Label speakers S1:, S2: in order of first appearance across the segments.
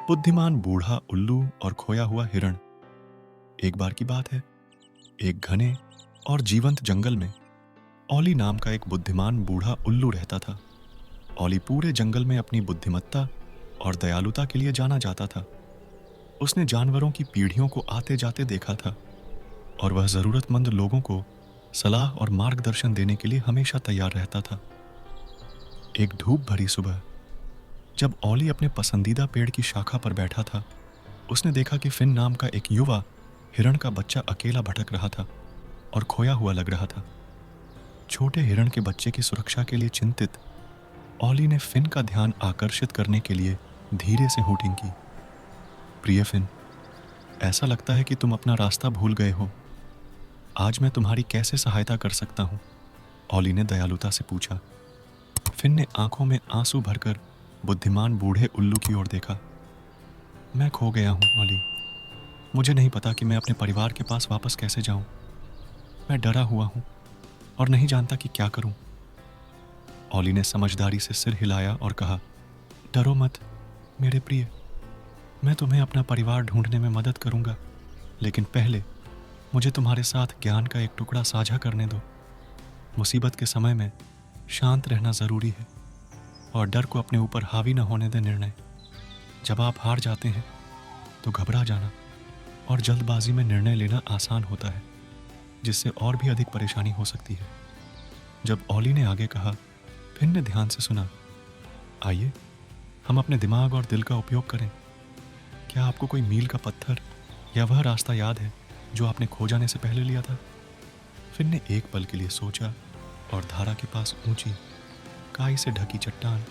S1: बुद्धिमान बूढ़ा उल्लू और खोया हुआ हिरण। एक बार की बात है, एक घने और जीवंत जंगल में ओली नाम का एक बुद्धिमान बूढ़ा उल्लू रहता था। ओली पूरे जंगल में अपनी बुद्धिमत्ता और दयालुता के लिए जाना जाता था। उसने जानवरों की पीढ़ियों को आते जाते देखा था और वह जरूरतमंद लोगों को सलाह और मार्गदर्शन देने के लिए हमेशा तैयार रहता था। एक धूप भरी सुबह, जब ओली अपने पसंदीदा पेड़ की शाखा पर बैठा था, उसने देखा कि फिन नाम का एक युवा हिरण का बच्चा अकेला भटक रहा था और खोया हुआ लग रहा था। छोटे हिरण के बच्चे की सुरक्षा के लिए चिंतित, ओली ने फिन का ध्यान आकर्षित करने के लिए धीरे से हूटिंग की। प्रिय फिन, ऐसा लगता है कि तुम अपना रास्ता भूल गए हो। आज मैं तुम्हारी कैसे सहायता कर सकता हूँ? ओली ने दयालुता से पूछा। फिन ने आंखों में आंसू भरकर बुद्धिमान बूढ़े उल्लू की ओर देखा। मैं खो गया हूँ ओली। मुझे नहीं पता कि मैं अपने परिवार के पास वापस कैसे जाऊं। मैं डरा हुआ हूं और नहीं जानता कि क्या करूं। ओली ने समझदारी से सिर हिलाया और कहा, डरो मत मेरे प्रिय, मैं तुम्हें अपना परिवार ढूंढने में मदद करूंगा, लेकिन पहले मुझे तुम्हारे साथ ज्ञान का एक टुकड़ा साझा करने दो। मुसीबत के समय में शांत रहना जरूरी है और डर को अपने ऊपर हावी न होने दे निर्णय। जब आप हार जाते हैं तो घबरा जाना और जल्दबाजी में निर्णय लेना आसान होता है, जिससे और भी अधिक परेशानी हो सकती है। जब ओली ने आगे कहा, फिन ने ध्यान से सुना। आइए हम अपने दिमाग और दिल का उपयोग करें। क्या आपको कोई मील का पत्थर या वह रास्ता याद है जो आपने खो जाने से पहले लिया था? फिन ने एक पल के लिए सोचा और धारा के पास ऊंची, काई से ढकी चट्टान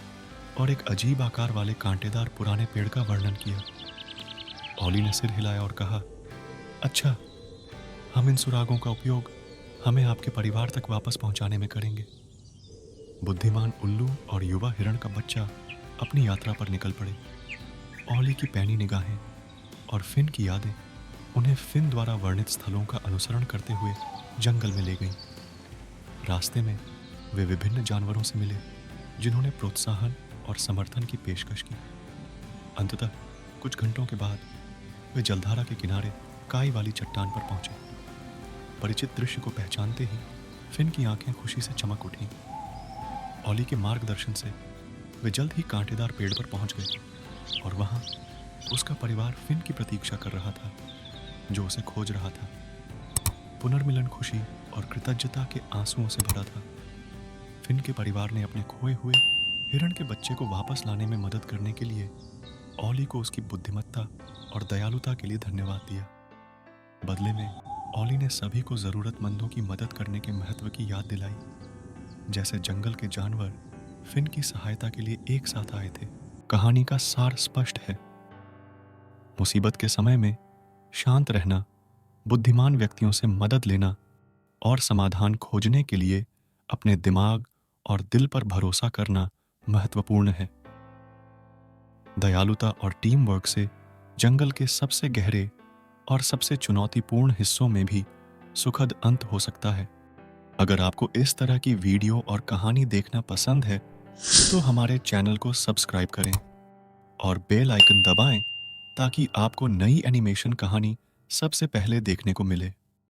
S1: और एक अजीब आकार वाले कांटेदार पुराने पेड़ का वर्णन किया। ओली ने सिर हिलाया और कहा, अच्छा, हम इन सुरागों का उपयोग हमें आपके परिवार तक वापस पहुंचाने में करेंगे। बुद्धिमान उल्लू और युवा हिरण का बच्चा अपनी यात्रा पर निकल पड़े। ओली की पैनी निगाहें और फिन की यादें उन्हें फिन द्वारा वर्णित स्थलों का अनुसरण करते हुए जंगल में ले गईं। रास्ते में वे विभिन्न जानवरों से मिले, जिन्होंने प्रोत्साहन और समर्थन की पेशकश की। अंततः कुछ घंटों के बाद वे जलधारा के किनारे काई वाली चट्टान पर पहुंचे। परिचित दृश्य को पहचानते ही फिन की आंखें खुशी से चमक उठीं। ओली के मार्गदर्शन से वे जल्द ही कांटेदार पेड़ पर पहुंच गए और वहां उसका परिवार फिन की प्रतीक्षा कर रहा था, जो उसे खोज रहा था। पुनर्मिलन खुशी और कृतज्ञता के आंसुओं से भरा था। फिन के परिवार ने अपने खोए हुए हिरण के बच्चे को वापस लाने में मदद करने के लिए ओली को उसकी बुद्धिमत्ता और दयालुता के लिए धन्यवाद दिया। बदले में ओली ने सभी को जरूरतमंदों की मदद करने के महत्व की याद दिलाई। जैसे जंगल के जानवर फिन की सहायता के लिए एक साथ आए थे। कहानी का सार स्पष्ट है। मुसीबत के समय में शांत रहना, बुद्धिमान व्यक्तियों से मदद लेना और समाधान खोजने के लिए अपने दिमाग और दिल पर भरोसा करना महत्वपूर्ण है। दयालुता और टीम वर्क से जंगल के सबसे गहरे और सबसे चुनौतीपूर्ण हिस्सों में भी सुखद अंत हो सकता है। अगर आपको इस तरह की वीडियो और कहानी देखना पसंद है तो हमारे चैनल को सब्सक्राइब करें और बेल आइकन दबाएं ताकि आपको नई एनिमेशन कहानी सबसे पहले देखने को मिले।